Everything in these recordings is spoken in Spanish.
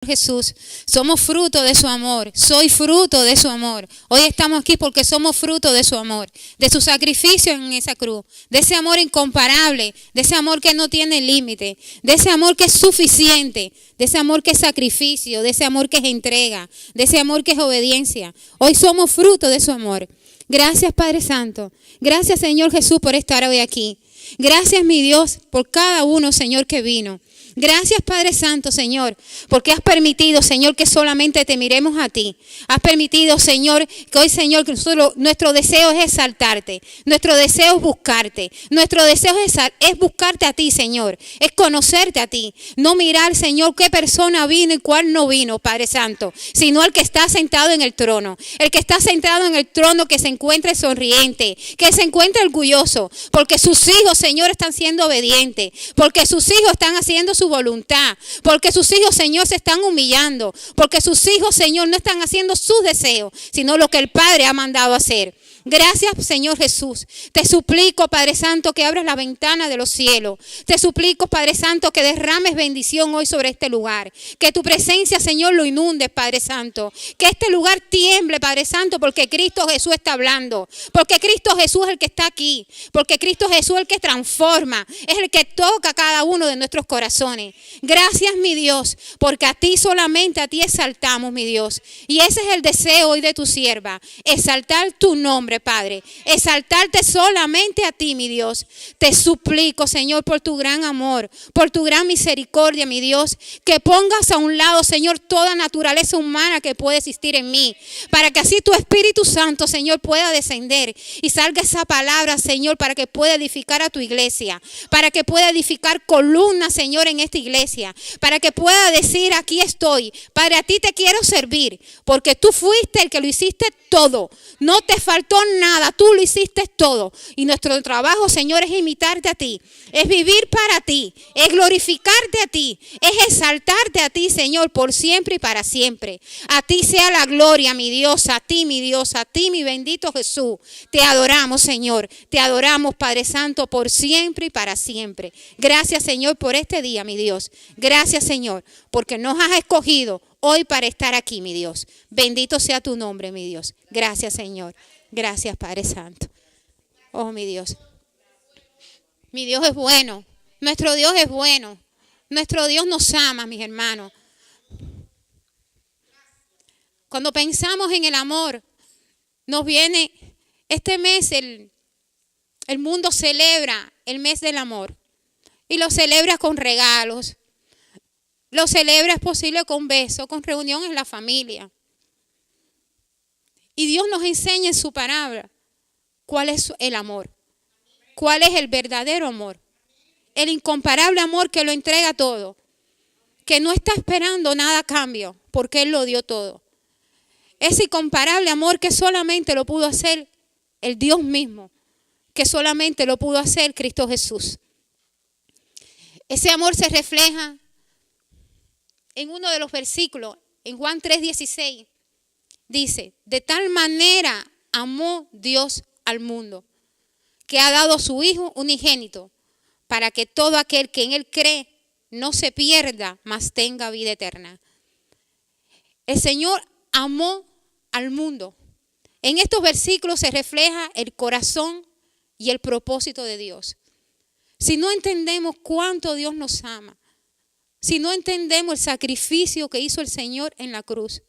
Jesús, somos fruto de su amor, soy fruto de su amor. Hoy estamos aquí porque somos fruto de su amor, de su sacrificio en esa cruz, de ese amor incomparable, de ese amor que no tiene límite, de ese amor que es suficiente, de ese amor que es sacrificio, de ese amor que es entrega, de ese amor que es obediencia. Hoy somos fruto de su amor. Gracias, Padre Santo. Gracias, Señor Jesús, por estar hoy aquí. Gracias, mi Dios, por cada uno, Señor, que vino. Gracias, Padre Santo, Señor, porque has permitido, Señor, que solamente te miremos a ti. Has permitido, Señor, que hoy, Señor, que nuestro deseo es exaltarte. Nuestro deseo es buscarte. Nuestro deseo es buscarte a ti, Señor. Es conocerte a ti. No mirar, Señor, qué persona vino y cuál no vino, Padre Santo, sino el que está sentado en el trono. El que está sentado en el trono, que se encuentre sonriente, que se encuentre orgulloso, porque sus hijos, Señor, están siendo obedientes, porque sus hijos están haciendo su voluntad, porque sus hijos, Señor, se están humillando, porque sus hijos, Señor, no están haciendo sus deseos, sino lo que el Padre ha mandado hacer. Gracias, Señor Jesús. Te suplico, Padre Santo, que abras la ventana de los cielos. Te suplico, Padre Santo, que derrames bendición hoy sobre este lugar. Que tu presencia, Señor, lo inunde, Padre Santo. Que este lugar tiemble, Padre Santo, porque Cristo Jesús está hablando. Porque Cristo Jesús es el que está aquí. Porque Cristo Jesús es el que transforma. Es el que toca cada uno de nuestros corazones. Gracias, mi Dios, porque a ti solamente, a ti exaltamos, mi Dios. Y ese es el deseo hoy de tu sierva. Exaltar tu nombre, Padre, exaltarte solamente a ti, mi Dios. Te suplico, Señor, por tu gran amor, por tu gran misericordia, mi Dios, que pongas a un lado, Señor, toda naturaleza humana que puede existir en mí, para que así tu Espíritu Santo, Señor, pueda descender y salga esa palabra, Señor, para que pueda edificar a tu iglesia, para que pueda edificar columnas, Señor, en esta iglesia, para que pueda decir: aquí estoy, Padre, a ti te quiero servir, porque tú fuiste el que lo hiciste todo, no te faltó nada, tú lo hiciste todo. Y nuestro trabajo, Señor, es imitarte a ti, es vivir para ti, es glorificarte a ti, es exaltarte a ti, Señor, por siempre y para siempre. A ti sea la gloria, mi Dios, a ti, mi Dios, a ti, mi bendito Jesús. Te adoramos, Señor, te adoramos, Padre Santo, por siempre y para siempre. Gracias, Señor, por este día, mi Dios. Gracias, Señor, porque nos has escogido hoy para estar aquí, mi Dios. Bendito sea tu nombre, mi Dios. Gracias, Señor. Gracias, Padre Santo. Oh, mi Dios. Mi Dios es bueno. Nuestro Dios es bueno. Nuestro Dios nos ama, mis hermanos. Cuando pensamos en el amor, nos viene este mes, el mundo celebra el mes del amor. Y lo celebra con regalos. Lo celebra, es posible, con besos, con reunión en la familia. Y Dios nos enseña en su palabra cuál es el amor, cuál es el verdadero amor, el incomparable amor que lo entrega todo, que no está esperando nada a cambio, porque Él lo dio todo. Ese incomparable amor que solamente lo pudo hacer el Dios mismo, que solamente lo pudo hacer Cristo Jesús. Ese amor se refleja en uno de los versículos, en Juan 3:16. Dice: de tal manera amó Dios al mundo, que ha dado a su Hijo unigénito, para que todo aquel que en Él cree no se pierda, mas tenga vida eterna. El Señor amó al mundo. En estos versículos se refleja el corazón y el propósito de Dios. Si no entendemos cuánto Dios nos ama, si no entendemos el sacrificio que hizo el Señor en la cruz,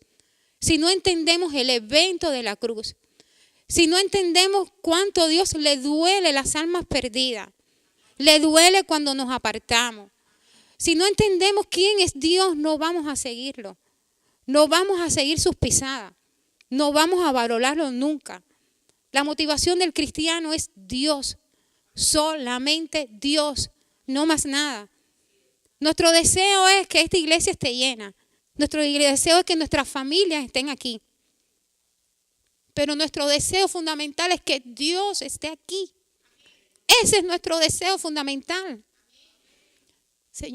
si no entendemos el evento de la cruz, si no entendemos cuánto a Dios le duele las almas perdidas, le duele cuando nos apartamos, si no entendemos quién es Dios, no vamos a seguirlo, no vamos a seguir sus pisadas, no vamos a valorarlo nunca. La motivación del cristiano es Dios, solamente Dios, no más nada. Nuestro deseo es que esta iglesia esté llena. Nuestro deseo es que nuestras familias estén aquí. Pero nuestro deseo fundamental es que Dios esté aquí. Ese es nuestro deseo fundamental.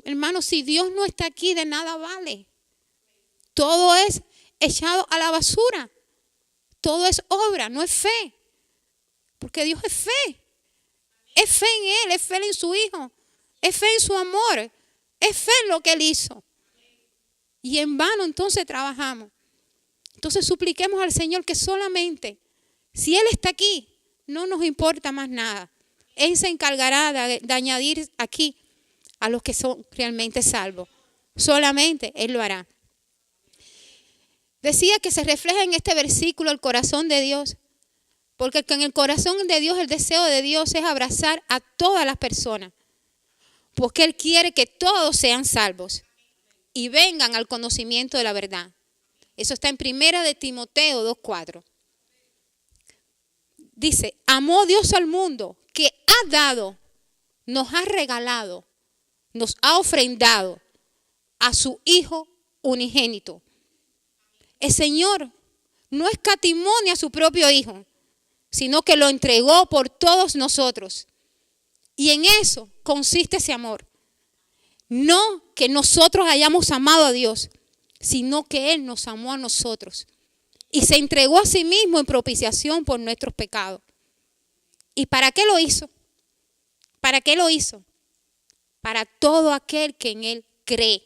Hermanos, si Dios no está aquí, de nada vale. Todo es echado a la basura. Todo es obra, no es fe. Porque Dios es fe. Es fe en Él, es fe en su Hijo. Es fe en su amor. Es fe en lo que Él hizo. y en vano entonces trabajamos. Entonces supliquemos al Señor que solamente, si Él está aquí, no nos importa más nada. Él se encargará de añadir aquí a los que son realmente salvos. Solamente Él lo hará. Decía que se refleja en este versículo el corazón de Dios, porque en el corazón de Dios, el deseo de Dios es abrazar a todas las personas, porque Él quiere que todos sean salvos y vengan al conocimiento de la verdad. Eso está en 1 de Timoteo 2:4. Dice, amó Dios al mundo, que ha dado, nos ha regalado, nos ha ofrendado a su Hijo unigénito. El Señor no escatimó ni a su propio Hijo, sino que lo entregó por todos nosotros. Y en eso consiste ese amor. No que nosotros hayamos amado a Dios, sino que Él nos amó a nosotros. Y se entregó a sí mismo en propiciación por nuestros pecados. ¿Y para qué lo hizo? ¿Para qué lo hizo? Para todo aquel que en Él cree.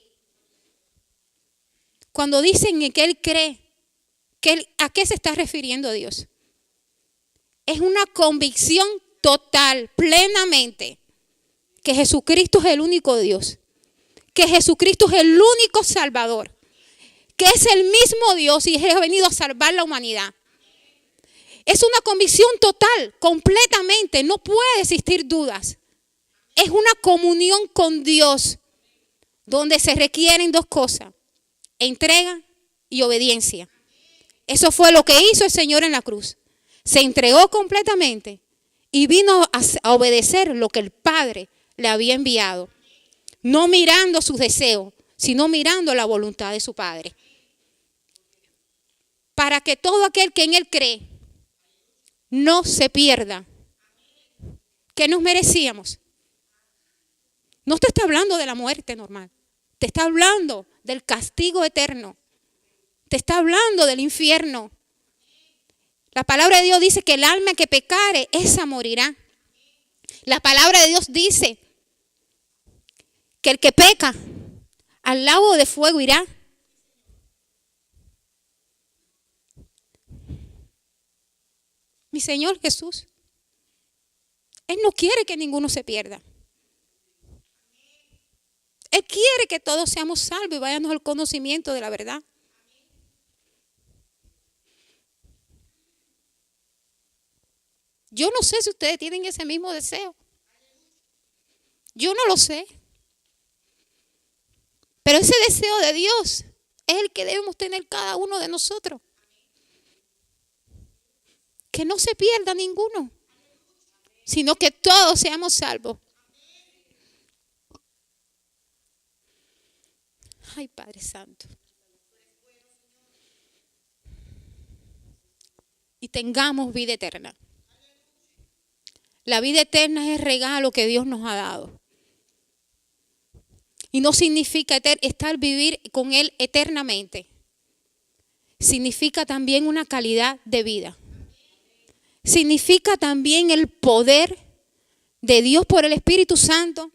Cuando dicen que Él cree, ¿a qué se está refiriendo Dios? Es una convicción total, plenamente, que Jesucristo es el único Dios, que Jesucristo es el único Salvador, que es el mismo Dios y ha venido a salvar la humanidad. Es una convicción total, completamente, no puede existir dudas. Es una comunión con Dios, donde se requieren dos cosas: entrega y obediencia. Eso fue lo que hizo el Señor en la cruz. Se entregó completamente y vino a obedecer lo que el Padre le había enviado. No mirando sus deseos, sino mirando la voluntad de su Padre. Para que todo aquel que en Él cree no se pierda. ¿Qué nos merecíamos? No te está hablando de la muerte normal. Te está hablando del castigo eterno. Te está hablando del infierno. La palabra de Dios dice que el alma que pecare, esa morirá. La palabra de Dios dice que el que peca al lago de fuego irá. Mi Señor Jesús, Él no quiere que ninguno se pierda. Él quiere que todos seamos salvos y vayamos al conocimiento de la verdad. Yo no sé si ustedes tienen ese mismo deseo. Yo no lo sé. Pero ese deseo de Dios es el que debemos tener cada uno de nosotros. Que no se pierda ninguno, sino que todos seamos salvos. Ay, Padre Santo. Y tengamos vida eterna. La vida eterna es el regalo que Dios nos ha dado. Y no significa vivir con Él eternamente. Significa también una calidad de vida. Significa también el poder de Dios por el Espíritu Santo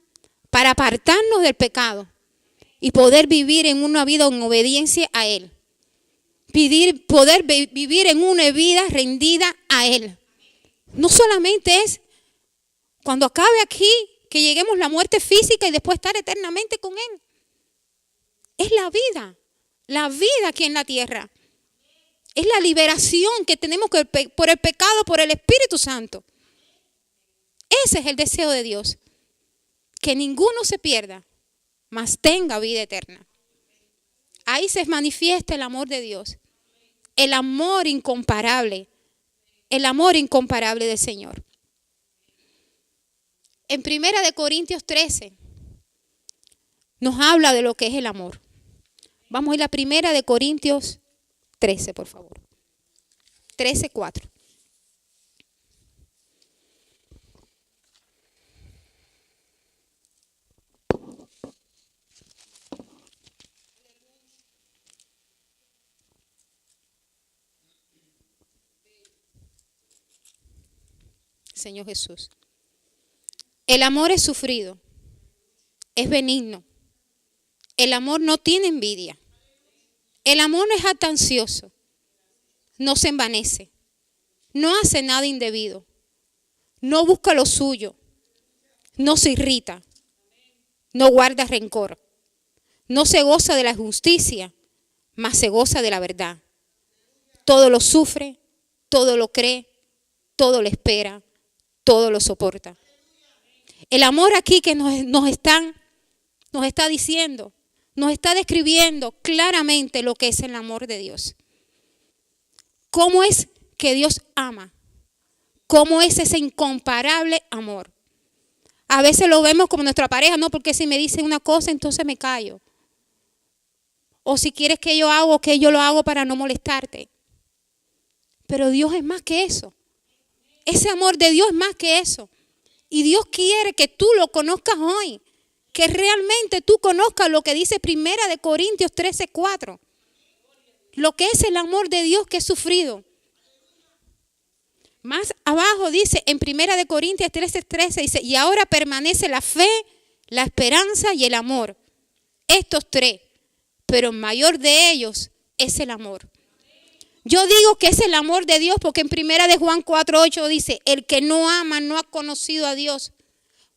para apartarnos del pecado y poder vivir en una vida en obediencia a Él. Poder vivir en una vida rendida a Él. No solamente es cuando acabe aquí que lleguemos a la muerte física y después estar eternamente con Él. Es la vida aquí en la tierra. Es la liberación que tenemos por el pecado, por el Espíritu Santo. Ese es el deseo de Dios. Que ninguno se pierda, mas tenga vida eterna. Ahí se manifiesta el amor de Dios. El amor incomparable. El amor incomparable del Señor. En 1 de Corintios 13 nos habla de lo que es el amor. Vamos a ir a 1 de Corintios 13, por favor. 13:4. Señor Jesús. El amor es sufrido, es benigno. El amor no tiene envidia, El amor no es jactancioso, no se envanece, no hace nada indebido, no busca lo suyo, no se irrita, no guarda rencor, no se goza de la justicia, mas se goza de la verdad. Todo lo sufre, todo lo cree, todo lo espera, todo lo soporta. El amor aquí que nos está diciendo, nos está describiendo claramente lo que es el amor de Dios. ¿Cómo es que Dios ama? ¿Cómo es ese incomparable amor? A veces lo vemos como nuestra pareja, no, porque si me dice una cosa, entonces me callo. O si quieres que yo haga, que yo lo hago para no molestarte. Pero Dios es más que eso. Ese amor de Dios es más que eso. Y Dios quiere que tú lo conozcas hoy. Que realmente tú conozcas lo que dice 1 Corintios 13:4. Lo que es el amor de Dios que es sufrido. Más abajo dice, en 1 Corintios 13:13 dice, y ahora permanece la fe, la esperanza y el amor. Estos tres, pero el mayor de ellos es el amor. Yo digo que es el amor de Dios porque en 1 Juan 4:8 dice, el que no ama no ha conocido a Dios,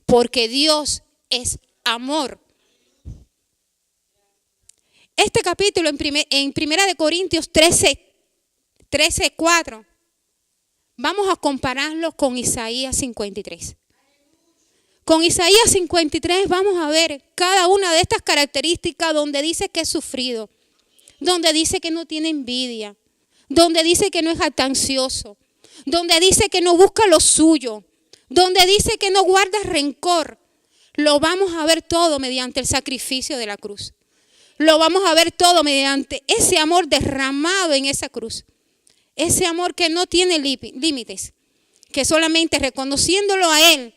porque Dios es amor. Este capítulo en 1 Corintios 13:4, vamos a compararlo con Isaías 53. Con Isaías 53 vamos a ver cada una de estas características donde dice que es sufrido, donde dice que no tiene envidia, donde dice que no es jactancioso, donde dice que no busca lo suyo, donde dice que no guarda rencor. Lo vamos a ver todo mediante el sacrificio de la cruz. Lo vamos a ver todo mediante ese amor derramado en esa cruz. Ese amor que no tiene límites, que solamente reconociéndolo a Él,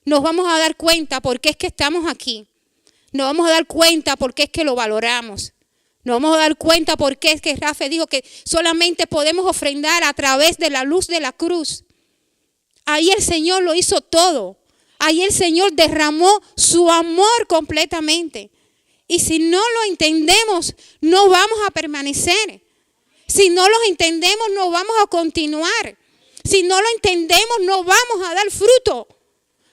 nos vamos a dar cuenta por qué es que estamos aquí. Nos vamos a dar cuenta por qué es que lo valoramos. Nos vamos a dar cuenta por qué es que Rafa dijo que solamente podemos ofrendar a través de la luz de la cruz. Ahí el Señor lo hizo todo. Ahí el Señor derramó su amor completamente. Y si no lo entendemos, no vamos a permanecer. Si no lo entendemos, no vamos a continuar. Si no lo entendemos, no vamos a dar fruto.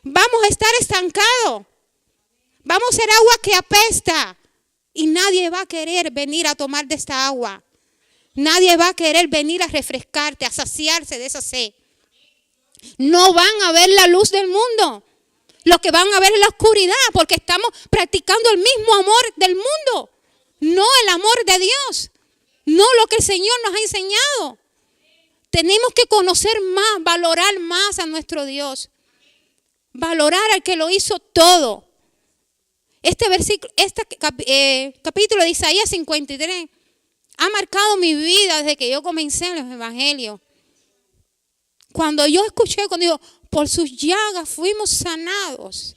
Vamos a estar estancados. Vamos a ser agua que apesta. Y nadie va a querer venir a tomar de esta agua. Nadie va a querer venir a refrescarte, a saciarse de esa sed. No van a ver la luz del mundo. Lo que van a ver es la oscuridad, porque estamos practicando el mismo amor del mundo. No el amor de Dios. No lo que el Señor nos ha enseñado. Tenemos que conocer más, valorar más a nuestro Dios. Valorar al que lo hizo todo. Este capítulo de Isaías 53 ha marcado mi vida desde que yo comencé en los evangelios. Cuando yo escuché, cuando digo, por sus llagas fuimos sanados.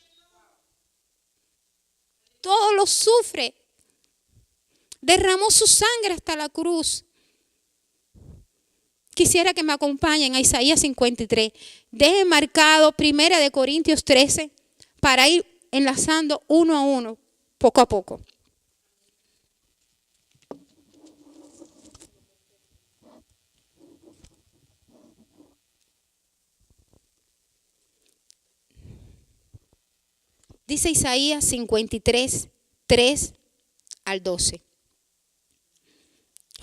Todo lo sufre. Derramó su sangre hasta la cruz. Quisiera que me acompañen a Isaías 53. Deje marcado 1 Corintios 13 para ir enlazando uno a uno, poco a poco. Dice Isaías 53, 3 al 12.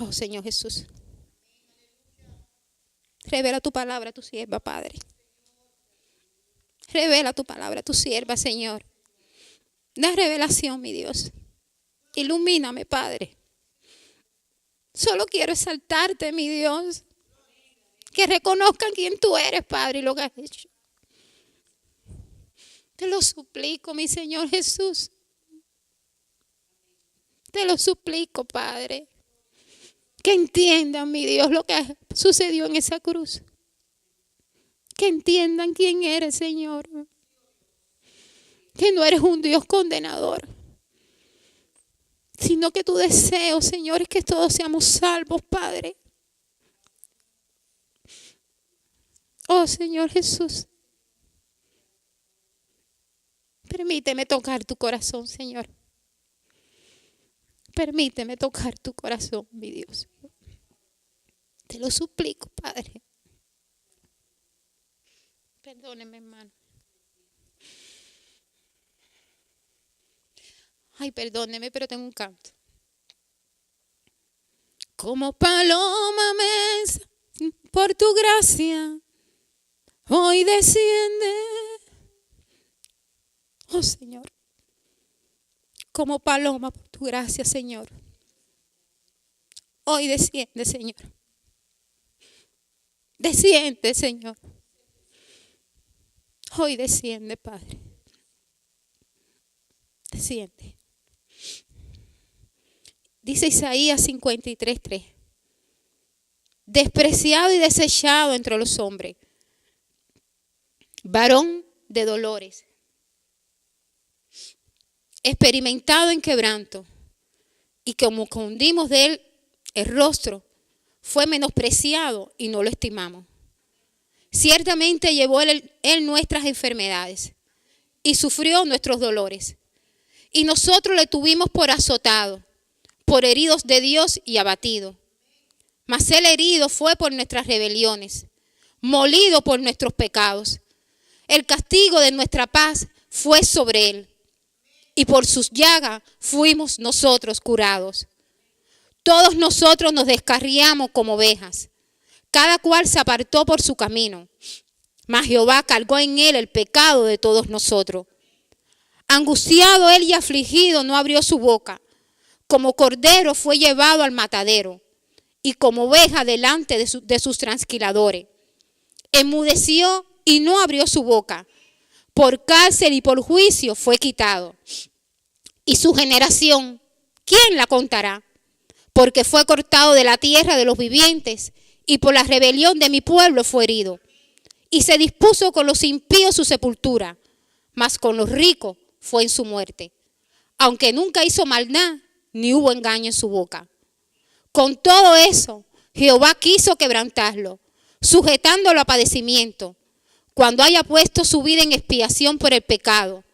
Oh Señor Jesús. Revela tu palabra a tu sierva, Padre. Revela tu palabra a tu sierva, Señor. Da revelación, mi Dios. Ilumíname, Padre. Solo quiero exaltarte, mi Dios. Que reconozcan quién tú eres, Padre, y lo que has hecho. Te lo suplico, mi Señor Jesús. Te lo suplico, Padre. Que entiendan, mi Dios, lo que sucedió en esa cruz. Que entiendan quién eres, Señor. Que no eres un Dios condenador. Sino que tu deseo, Señor, es que todos seamos salvos, Padre. Oh, Señor Jesús. Permíteme tocar tu corazón, Señor. Permíteme tocar tu corazón, mi Dios. Te lo suplico, Padre. Perdóneme, hermano. Ay, perdóneme, pero tengo un canto. Como paloma mensa, por tu gracia, hoy desciende. Oh, Señor. Como paloma, por tu gracia, Señor. Hoy desciende, Señor. Desciende, Señor. Hoy desciende, Padre. Desciende. Dice Isaías 53:3. Despreciado y desechado entre los hombres, varón de dolores, experimentado en quebranto, y como escondimos de él el rostro, fue menospreciado y no lo estimamos. Ciertamente llevó él nuestras enfermedades y sufrió nuestros dolores. Y nosotros le tuvimos por azotado, por heridos de Dios y abatido. Mas él herido fue por nuestras rebeliones, molido por nuestros pecados. El castigo de nuestra paz fue sobre él, y por sus llagas fuimos nosotros curados. Todos nosotros nos descarriamos como ovejas, cada cual se apartó por su camino, mas Jehová cargó en él el pecado de todos nosotros. Angustiado él y afligido no abrió su boca, como cordero fue llevado al matadero, y como oveja delante de sus trasquiladores. Enmudeció y no abrió su boca, por cárcel y por juicio fue quitado. Y su generación, ¿quién la contará? Porque fue cortado de la tierra de los vivientes, y por la rebelión de mi pueblo fue herido. Y se dispuso con los impíos su sepultura, mas con los ricos fue en su muerte. Aunque nunca hizo maldad, ni hubo engaño en su boca. Con todo eso, Jehová quiso quebrantarlo, sujetándolo a padecimiento. Cuando haya puesto su vida en expiación por el pecado,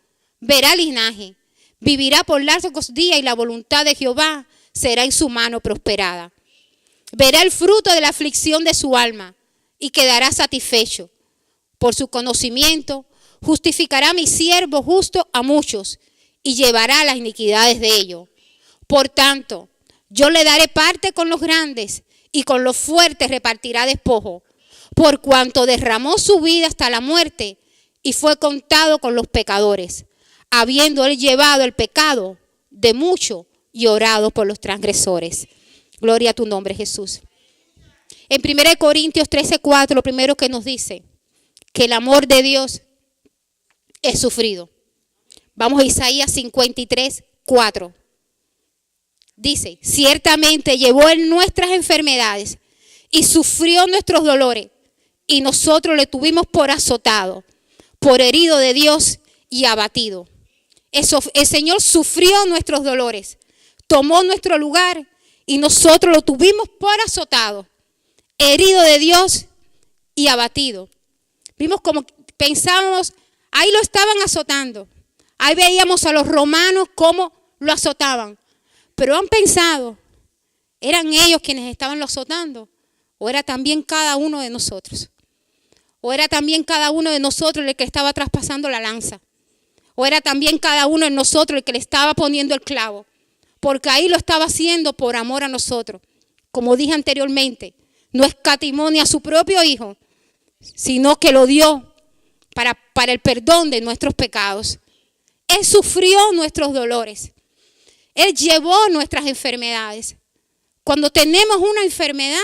verá linaje, vivirá por largos días, y la voluntad de Jehová será en su mano prosperada. Verá el fruto de la aflicción de su alma y quedará satisfecho. Por su conocimiento justificará mi siervo justo a muchos y llevará las iniquidades de ellos. Por tanto, yo le daré parte con los grandes, y con los fuertes repartirá despojo, por cuanto derramó su vida hasta la muerte y fue contado con los pecadores, habiendo él llevado el pecado de muchos y orado por los transgresores. Gloria a tu nombre, Jesús. En 1 Corintios 13:4, lo primero que nos dice, que el amor de Dios es sufrido. Vamos a Isaías 53:4. Dice, ciertamente llevó él nuestras enfermedades y sufrió nuestros dolores, y nosotros le tuvimos por azotado, por herido de Dios y abatido. El Señor sufrió nuestros dolores, tomó nuestro lugar, y nosotros lo tuvimos por azotado, herido de Dios y abatido. Vimos como pensábamos, ahí lo estaban azotando. Ahí veíamos a los romanos cómo lo azotaban. Pero han pensado, ¿eran ellos quienes estaban lo azotando? ¿O era también cada uno de nosotros? ¿O era también cada uno de nosotros el que estaba traspasando la lanza? ¿O era también cada uno de nosotros el que le estaba poniendo el clavo? Porque ahí lo estaba haciendo por amor a nosotros. Como dije anteriormente, no escatimó ni a su propio hijo, sino que lo dio para el perdón de nuestros pecados. Él sufrió nuestros dolores. Él llevó nuestras enfermedades. Cuando tenemos una enfermedad,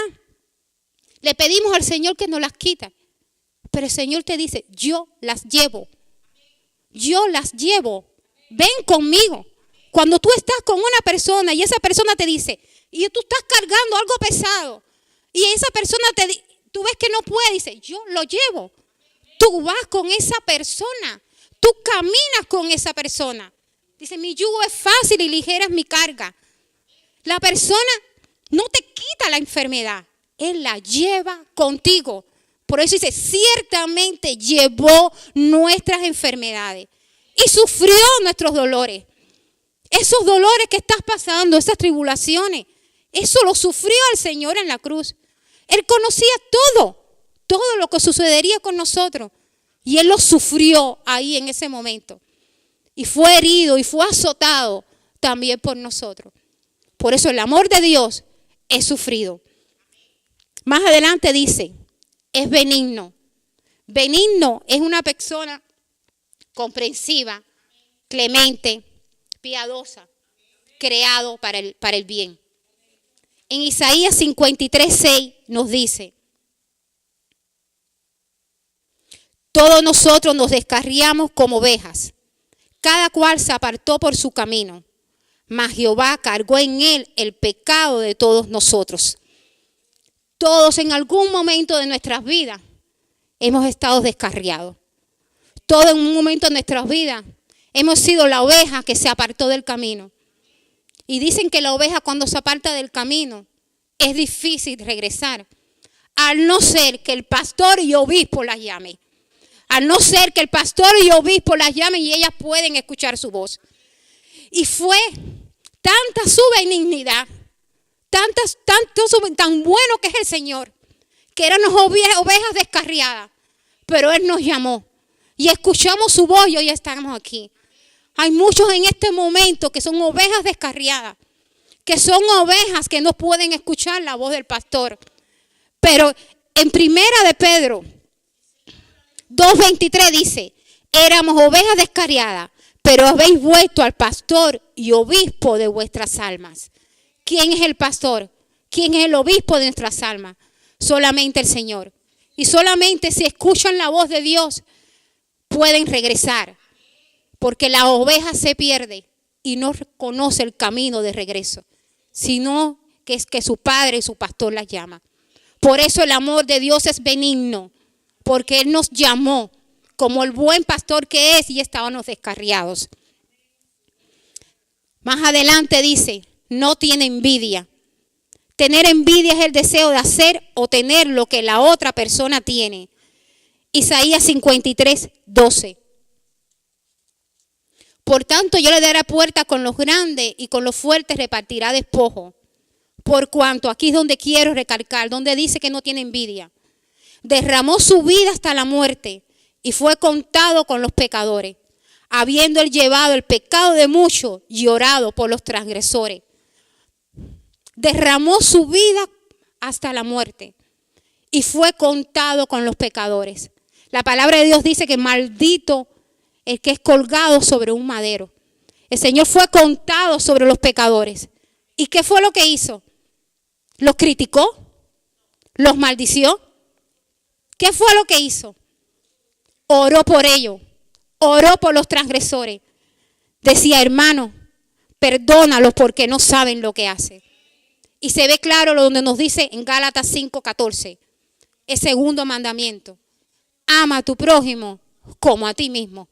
le pedimos al Señor que nos las quita. Pero el Señor te dice, yo las llevo. Yo las llevo. Ven conmigo. Cuando tú estás con una persona y esa persona te dice, y tú estás cargando algo pesado, y esa persona tú ves que no puede, dice, yo lo llevo. Tú vas con esa persona. Tú caminas con esa persona. Dice, mi yugo es fácil y ligera es mi carga. La persona no te quita la enfermedad. Él la lleva contigo. Por eso dice, ciertamente llevó nuestras enfermedades y sufrió nuestros dolores. Esos dolores que estás pasando, esas tribulaciones, eso lo sufrió el Señor en la cruz. Él conocía todo lo que sucedería con nosotros. Y Él lo sufrió ahí en ese momento. Y fue herido y fue azotado también por nosotros. Por eso el amor de Dios es sufrido. Más adelante dice, es benigno. Benigno es una persona comprensiva, clemente, piadosa, creado para el bien. En Isaías 53:6 nos dice, todos nosotros nos descarriamos como ovejas, cada cual se apartó por su camino, mas Jehová cargó en él el pecado de todos nosotros. Todos en algún momento de nuestras vidas hemos estado descarriados. Todos en un momento de nuestras vidas hemos sido la oveja que se apartó del camino. Y dicen que la oveja cuando se aparta del camino es difícil regresar, al no ser que el pastor y obispo las llame. Al no ser que el pastor y obispo las llamen y ellas pueden escuchar su voz. Y fue tanta su benignidad, tan bueno que es el Señor, que éramos ovejas descarriadas, pero Él nos llamó y escuchamos su voz y hoy estamos aquí. Hay muchos en este momento que son ovejas descarriadas, que son ovejas que no pueden escuchar la voz del pastor. Pero en Primera de Pedro 2:23 dice, éramos ovejas descarriadas, pero habéis vuelto al pastor y obispo de vuestras almas. ¿Quién es el pastor? ¿Quién es el obispo de nuestras almas? Solamente el Señor. Y solamente si escuchan la voz de Dios pueden regresar. Porque la oveja se pierde y no conoce el camino de regreso, sino que es que su padre y su pastor las llama. Por eso el amor de Dios es benigno, porque Él nos llamó como el buen pastor que es y estábamos descarriados. Más adelante dice, no tiene envidia. Tener envidia es el deseo de hacer o tener lo que la otra persona tiene. Isaías 53:12. Por tanto, yo le daré puerta con los grandes y con los fuertes repartirá despojo. Por cuanto, aquí es donde quiero recalcar, donde dice que no tiene envidia. Derramó su vida hasta la muerte y fue contado con los pecadores, habiendo él llevado el pecado de muchos y orado por los transgresores. Derramó su vida hasta la muerte y fue contado con los pecadores. La palabra de Dios dice que maldito el que es colgado sobre un madero. El Señor fue contado sobre los pecadores. ¿Y qué fue lo que hizo? ¿Los criticó? ¿Los maldició? ¿Qué fue lo que hizo? Oró por ellos. Oró por los transgresores. Decía, hermano, perdónalos porque no saben lo que hacen. Y se ve claro lo donde nos dice en Gálatas 5:14, el segundo mandamiento. Ama a tu prójimo como a ti mismo.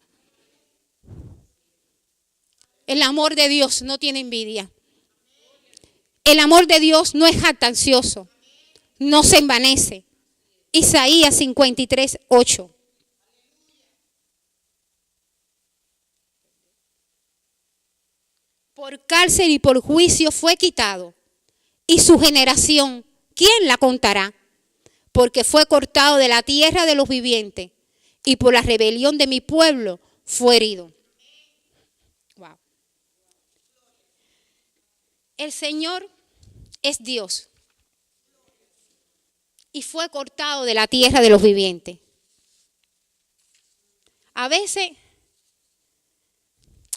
El amor de Dios no tiene envidia. El amor de Dios no es jactancioso, no se envanece. Isaías 53:8. Por cárcel y por juicio fue quitado. Y su generación, ¿quién la contará? Porque fue cortado de la tierra de los vivientes y por la rebelión de mi pueblo fue herido. Wow. El Señor es Dios y fue cortado de la tierra de los vivientes. A veces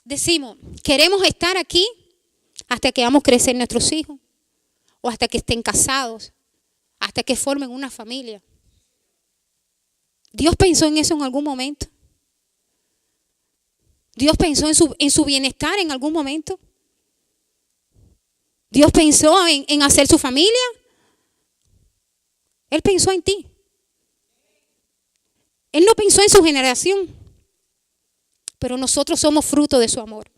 decimos, queremos estar aquí hasta que vamos a crecer nuestros hijos. O hasta que estén casados, hasta que formen una familia. ¿Dios pensó en eso en algún momento? ¿Dios pensó en su bienestar en algún momento? ¿Dios pensó en hacer su familia? Él pensó en ti. Él no pensó en su generación. Pero nosotros somos fruto de su amor.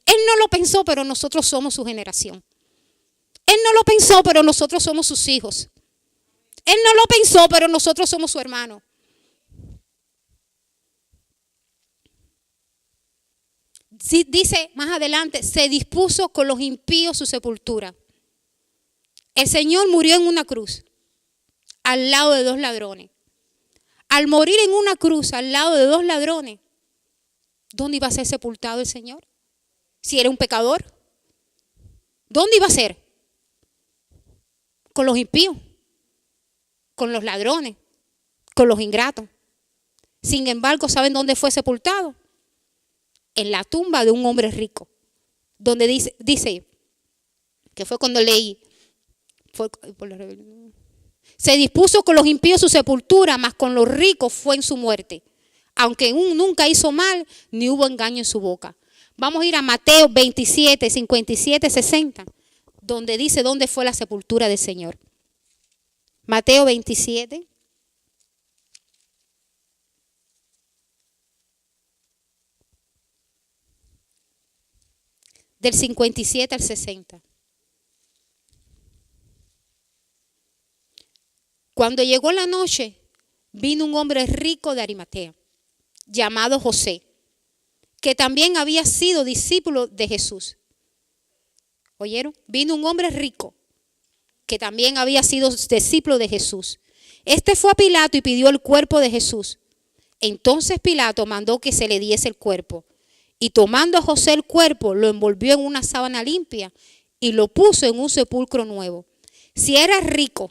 Él no lo pensó, pero nosotros somos su generación. Él no lo pensó, pero nosotros somos sus hijos. Él no lo pensó, pero nosotros somos su hermano. Dice más adelante, se dispuso con los impíos su sepultura. El Señor murió en una cruz, al lado de dos ladrones. Al morir en una cruz, al lado de dos ladrones, ¿dónde iba a ser sepultado el Señor? Si era un pecador, ¿dónde iba a ser? Con los impíos, con los ladrones, con los ingratos. Sin embargo, ¿saben dónde fue sepultado? En la tumba de un hombre rico, donde dice que fue cuando leí, se dispuso con los impíos su sepultura, mas con los ricos fue en su muerte, aunque nunca hizo mal, ni hubo engaño en su boca. Vamos a ir a Mateo 27, 57, 60, donde dice dónde fue la sepultura del Señor. Mateo 27. Del 57 al 60. Cuando llegó la noche, vino un hombre rico de Arimatea, llamado José, que también había sido discípulo de Jesús. ¿Oyeron? Vino un hombre rico, que también había sido discípulo de Jesús. Este fue a Pilato y pidió el cuerpo de Jesús. Entonces Pilato mandó que se le diese el cuerpo. Y tomando a José el cuerpo, lo envolvió en una sábana limpia y lo puso en un sepulcro nuevo. Si era rico,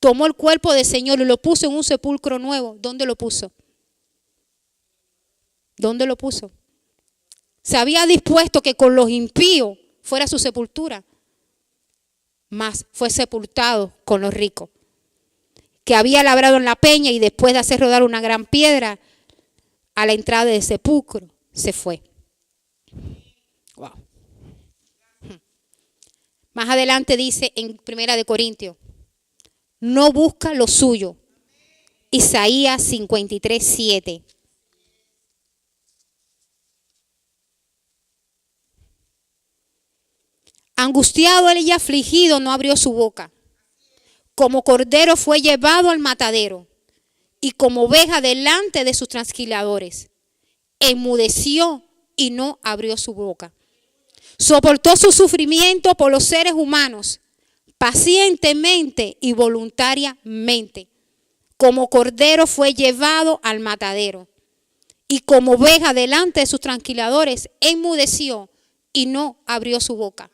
tomó el cuerpo del Señor y lo puso en un sepulcro nuevo. ¿Dónde lo puso? ¿Dónde lo puso? Se había dispuesto que con los impíos fuera su sepultura, mas fue sepultado con los ricos, que había labrado en la peña y después de hacer rodar una gran piedra a la entrada del sepulcro, se fue. Wow. Más adelante dice en 1 Corintios, no busca lo suyo. Isaías 53, 7. Angustiado él y afligido no abrió su boca. Como cordero fue llevado al matadero y como oveja delante de sus trasquiladores. Enmudeció y no abrió su boca. Soportó su sufrimiento por los seres humanos, pacientemente y voluntariamente. Como cordero fue llevado al matadero y como oveja delante de sus trasquiladores, enmudeció y no abrió su boca.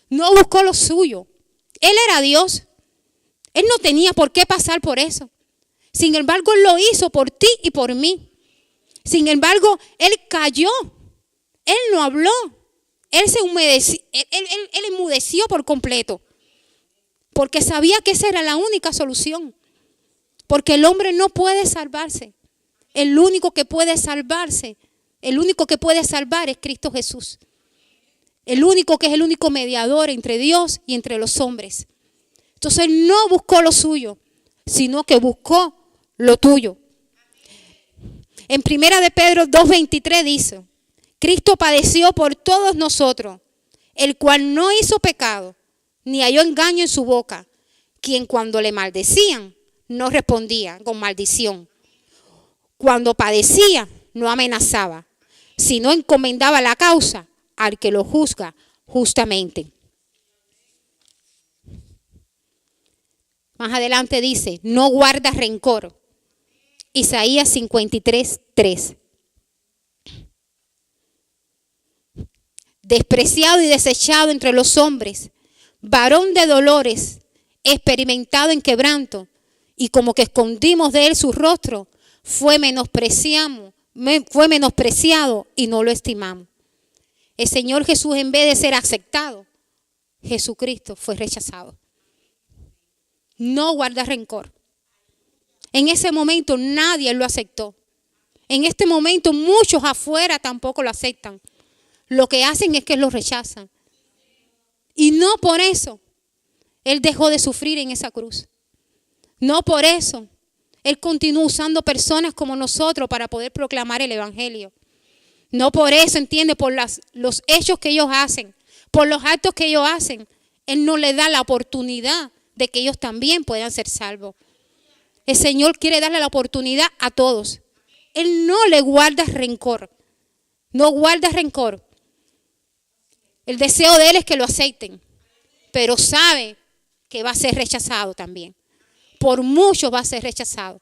No buscó lo suyo. Él era Dios. Él no tenía por qué pasar por eso. Sin embargo, Él lo hizo por ti y por mí. Sin embargo, Él cayó. Él no habló. Él se humedeció. Él enmudeció por completo. Porque sabía que esa era la única solución. Porque el hombre no puede salvarse. El único que puede salvarse, el único que puede salvar es Cristo Jesús. El único que es el único mediador entre Dios y entre los hombres. Entonces Él no buscó lo suyo, sino que buscó lo tuyo. En 1 de Pedro 2:23 dice, Cristo padeció por todos nosotros, el cual no hizo pecado, ni halló engaño en su boca, quien cuando le maldecían, no respondía con maldición. Cuando padecía, no amenazaba, sino encomendaba la causa al que lo juzga justamente. Más adelante dice, no guarda rencor. Isaías 53, 3. Despreciado y desechado entre los hombres, varón de dolores, experimentado en quebranto, y como que escondimos de él su rostro, fue menospreciado y no lo estimamos. El Señor Jesús, en vez de ser aceptado, Jesucristo fue rechazado. No guarda rencor. En ese momento nadie lo aceptó. En este momento muchos afuera tampoco lo aceptan. Lo que hacen es que lo rechazan. Y no por eso Él dejó de sufrir en esa cruz. No por eso Él continúa usando personas como nosotros para poder proclamar el evangelio. No por eso, entiende, por los hechos que ellos hacen, por los actos que ellos hacen, Él no le da la oportunidad de que ellos también puedan ser salvos. El Señor quiere darle la oportunidad a todos. Él no le guarda rencor. No guarda rencor. El deseo de Él es que lo acepten, pero sabe que va a ser rechazado también. Por muchos va a ser rechazado.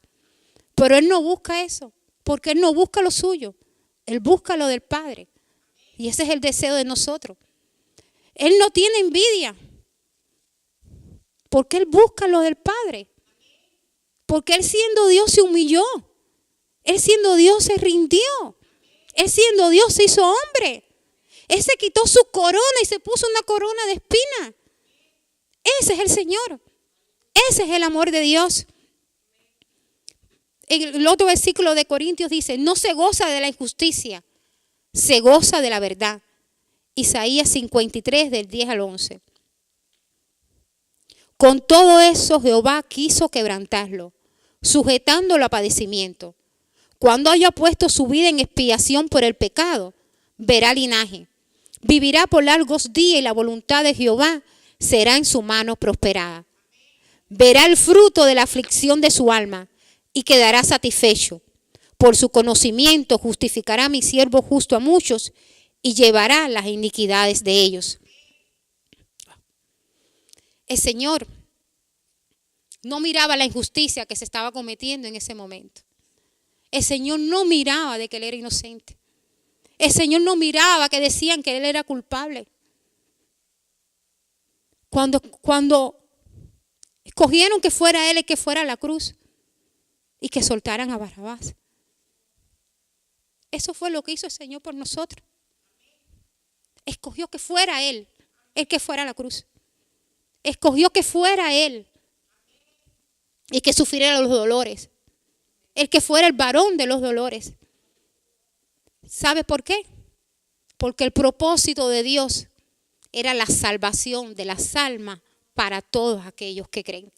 Pero Él no busca eso, porque Él no busca lo suyo. Él busca lo del Padre. Y ese es el deseo de nosotros. Él no tiene envidia, porque Él busca lo del Padre. Porque Él siendo Dios se humilló. Él siendo Dios se rindió. Él siendo Dios se hizo hombre. Él se quitó su corona y se puso una corona de espina. Ese es el Señor. Ese es el amor de Dios. El otro versículo de Corintios dice, no se goza de la injusticia, se goza de la verdad. Isaías 53 del 10 al 11. Con todo eso Jehová quiso quebrantarlo, sujetándolo a padecimiento. Cuando haya puesto su vida en expiación por el pecado, verá linaje. Vivirá por largos días y la voluntad de Jehová será en su mano prosperada. Verá el fruto de la aflicción de su alma y quedará satisfecho. Por su conocimiento justificará a mi siervo justo a muchos y llevará las iniquidades de ellos. El Señor no miraba la injusticia que se estaba cometiendo en ese momento. El Señor no miraba de que Él era inocente. El Señor no miraba que decían que Él era culpable. Cuando escogieron que fuera Él el que fuera a la cruz y que soltaran a Barrabás. Eso fue lo que hizo el Señor por nosotros. Escogió que fuera Él el que fuera a la cruz. Escogió que fuera Él y que sufriera los dolores. El que fuera el varón de los dolores. ¿Sabe por qué? Porque el propósito de Dios era la salvación de las almas para todos aquellos que creen.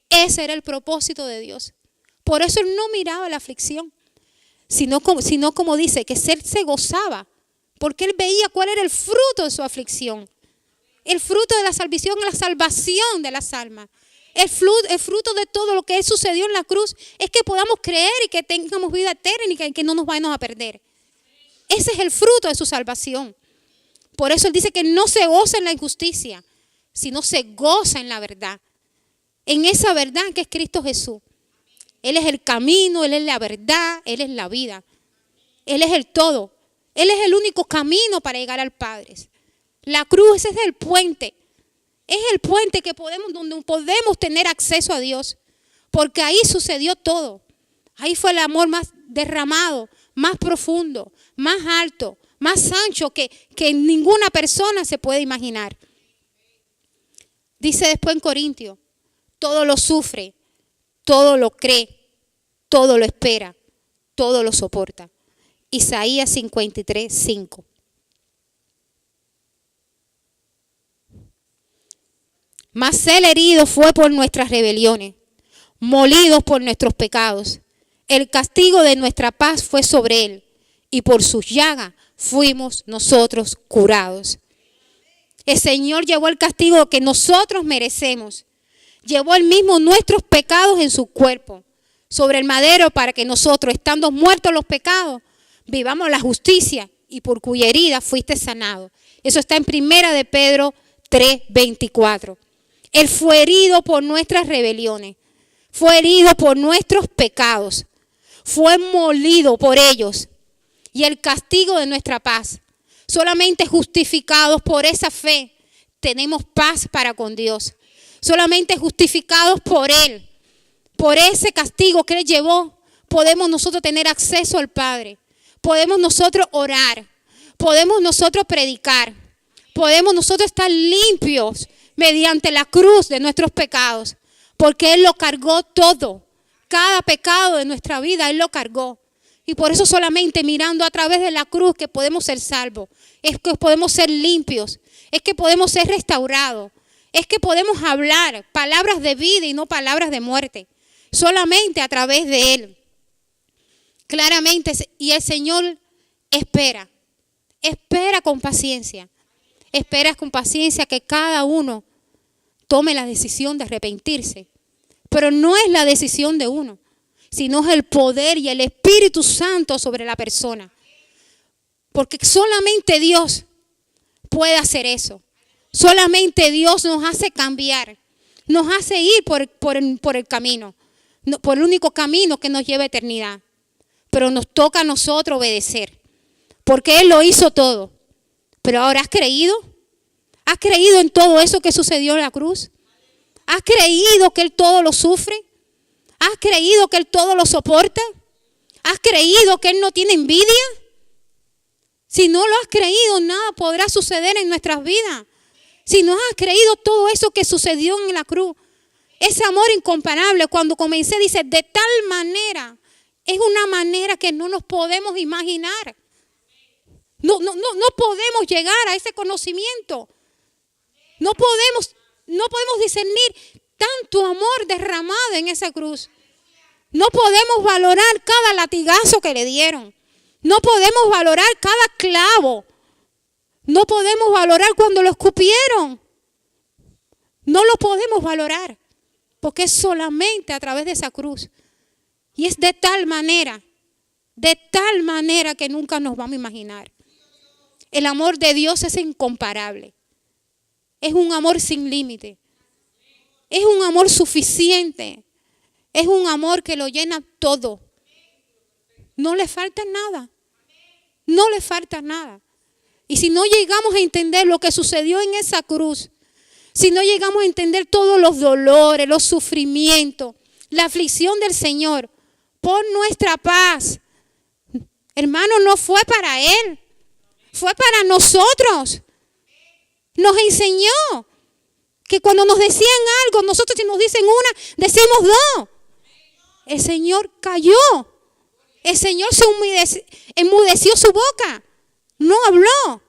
Ese era el propósito de Dios. Por eso Él no miraba la aflicción, sino como dice, que Él se gozaba, porque Él veía cuál era el fruto de su aflicción. El fruto de la salvación, la salvación de las almas. El fruto de todo lo que sucedió en la cruz es que podamos creer y que tengamos vida eterna y que no nos vayamos a perder. Ese es el fruto de su salvación. Por eso Él dice que no se goza en la injusticia, sino se goza en la verdad. En esa verdad que es Cristo Jesús. Él es el camino, Él es la verdad, Él es la vida. Él es el todo. Él es el único camino para llegar al Padre. La cruz, ese es el puente. Es el puente donde podemos tener acceso a Dios. Porque ahí sucedió todo. Ahí fue el amor más derramado, más profundo, más alto, más ancho que ninguna persona se puede imaginar. Dice después en Corintios, todo lo sufre, todo lo cree, todo lo espera, todo lo soporta. Isaías 53, 5. Mas Él herido fue por nuestras rebeliones, molido por nuestros pecados. El castigo de nuestra paz fue sobre Él, y por sus llagas fuimos nosotros curados. El Señor llevó el castigo que nosotros merecemos. Llevó Él mismo nuestros pecados en su cuerpo, sobre el madero, para que nosotros, estando muertos los pecados, vivamos la justicia, y por cuya herida fuiste sanado. Eso está en 1 de Pedro 3:24. Él fue herido por nuestras rebeliones, fue herido por nuestros pecados, fue molido por ellos. Y el castigo de nuestra paz, solamente justificados por esa fe, tenemos paz para con Dios. Solamente justificados por Él, por ese castigo que Él llevó, podemos nosotros tener acceso al Padre. Podemos nosotros orar, podemos nosotros predicar, podemos nosotros estar limpios mediante la cruz de nuestros pecados, porque Él lo cargó todo. Cada pecado de nuestra vida Él lo cargó. Y por eso solamente mirando a través de la cruz que podemos ser salvos, es que podemos ser limpios, es que podemos ser restaurados, es que podemos hablar palabras de vida y no palabras de muerte. Solamente a través de Él. Claramente, y el Señor espera con paciencia. Espera con paciencia que cada uno tome la decisión de arrepentirse. Pero no es la decisión de uno, sino es el poder y el Espíritu Santo sobre la persona. Porque solamente Dios puede hacer eso. Solamente Dios nos hace cambiar. Nos hace ir por el camino. Por el único camino que nos lleva a eternidad. Pero nos toca a nosotros obedecer. Porque Él lo hizo todo. Pero ahora, ¿has creído? ¿Has creído en todo eso que sucedió en la cruz? ¿Has creído que Él todo lo sufre? ¿Has creído que Él todo lo soporta? ¿Has creído que Él no tiene envidia? Si no lo has creído, nada podrá suceder en nuestras vidas. Si no has creído todo eso que sucedió en la cruz, ese amor incomparable, cuando comencé, dice, de tal manera, es una manera que no nos podemos imaginar. No podemos llegar a ese conocimiento. No podemos discernir tanto amor derramado en esa cruz. No podemos valorar cada latigazo que le dieron. No podemos valorar cada clavo. No podemos valorar cuando lo escupieron. No lo podemos valorar. Porque es solamente a través de esa cruz. Y es de tal manera que nunca nos vamos a imaginar. El amor de Dios es incomparable. Es un amor sin límite. Es un amor suficiente. Es un amor que lo llena todo. No le falta nada. No le falta nada. Y si no llegamos a entender lo que sucedió en esa cruz, si no llegamos a entender todos los dolores, los sufrimientos, la aflicción del Señor por nuestra paz, hermano, no fue para Él, fue para nosotros. Nos enseñó que cuando nos decían algo, nosotros si nos dicen una, decimos dos. El Señor cayó. El Señor se enmudeció su boca. No habló.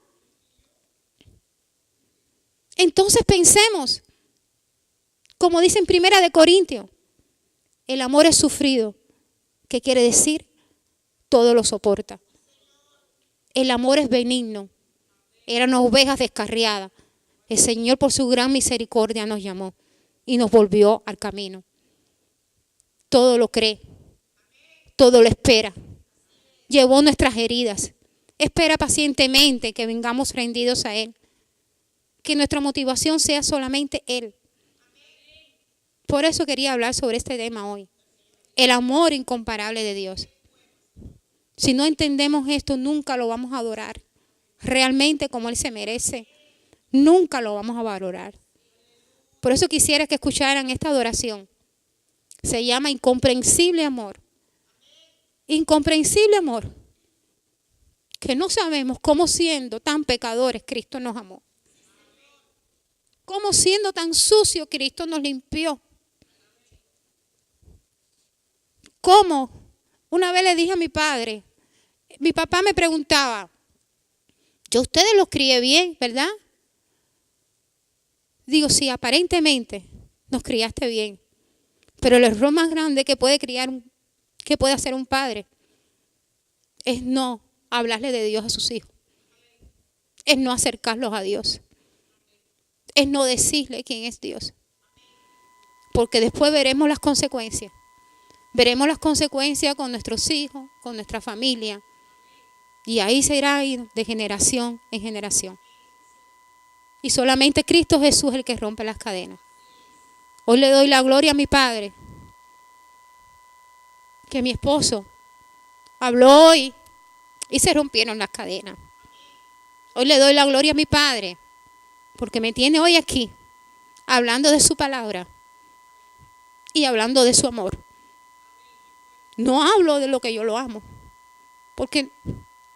Entonces pensemos, como dice en 1 Corintios, el amor es sufrido. ¿Qué quiere decir? Todo lo soporta. El amor es benigno. Eran ovejas descarriadas. El Señor por su gran misericordia nos llamó y nos volvió al camino. Todo lo cree. Todo lo espera. Llevó nuestras heridas. Espera pacientemente que vengamos rendidos a Él. Que nuestra motivación sea solamente Él. Por eso quería hablar sobre este tema hoy. El amor incomparable de Dios. Si no entendemos esto, nunca lo vamos a adorar realmente como Él se merece. Nunca lo vamos a valorar. Por eso quisiera que escucharan esta adoración. Se llama incomprensible amor. Incomprensible amor. Que no sabemos cómo siendo tan pecadores Cristo nos amó. Cómo siendo tan sucio Cristo nos limpió. Cómo una vez le dije a mi padre, mi papá me preguntaba, yo a ustedes los crié bien, ¿verdad? Digo, sí, aparentemente nos criaste bien. Pero el error más grande que puede hacer un padre es no hablarle de Dios a sus hijos. Es no acercarlos a Dios. Es no decirle quién es Dios. Porque después veremos las consecuencias. Veremos las consecuencias con nuestros hijos, con nuestra familia. Y ahí se irá de generación en generación. Y solamente Cristo Jesús es el que rompe las cadenas. Hoy le doy la gloria a mi Padre. Que mi esposo habló hoy y se rompieron las cadenas. Hoy le doy la gloria a mi Padre. Porque me tiene hoy aquí hablando de su palabra y hablando de su amor. No hablo de lo que yo lo amo. Porque,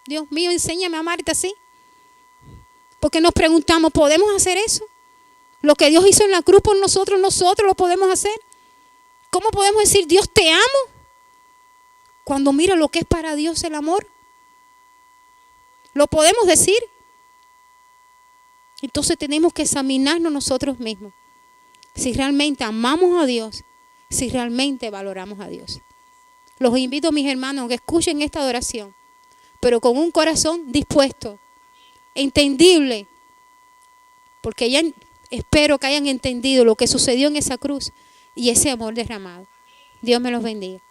Dios mío, enséñame a amarte así. Porque nos preguntamos, ¿podemos hacer eso? Lo que Dios hizo en la cruz por nosotros lo podemos hacer. ¿Cómo podemos decir, Dios te amo? Cuando mira lo que es para Dios el amor. ¿Lo podemos decir? Entonces tenemos que examinarnos nosotros mismos. Si realmente amamos a Dios, si realmente valoramos a Dios. Los invito, mis hermanos, a que escuchen esta adoración, pero con un corazón dispuesto, entendible, porque ya espero que hayan entendido lo que sucedió en esa cruz y ese amor derramado. Dios me los bendiga.